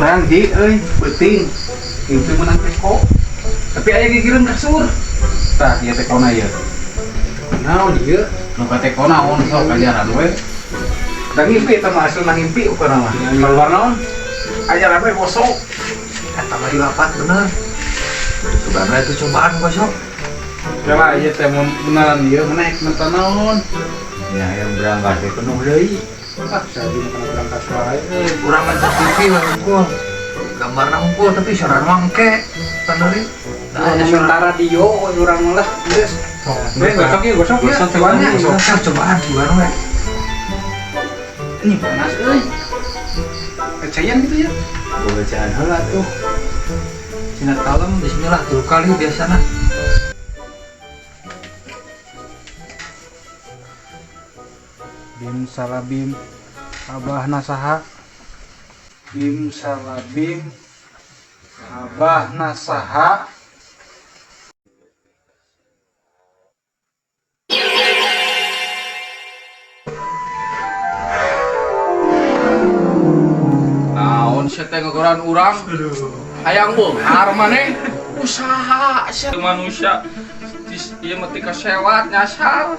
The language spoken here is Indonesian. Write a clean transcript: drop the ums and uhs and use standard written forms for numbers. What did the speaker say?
orang di penting itu menang teko tapi aya dikirim kasur tah ieu teko na ieu naon ieu nu ka teko naon sok ajaran we da ngimpi eta mah asli ngimpi ukana mah keluar naon ajaran we bosok Eta mah dilapat bener. Sebenarnya itu cobaan bosok. kala ieu teh mun beneran ieu menek nonton naon Ya yang berangkat teh penuh deui. ah saya di kana berangkat wae Urang ngajak TV we unggul. Gambarna unggul tapi soran mangke. Taneureun. sementara radio urang mah lah geus gosok ieu cobaannya Cobaan gimana we? ini panas euy kecayan gitu ya Bacaan heula tuh. Cina talem bismillah 3 kali biasana. Bim salabim abah nasaha bim salabim abah nasaha naon sia teh ngagoran urang hayang beunghar maneh usaha sia manusia ieu mah ti kasewat nyasar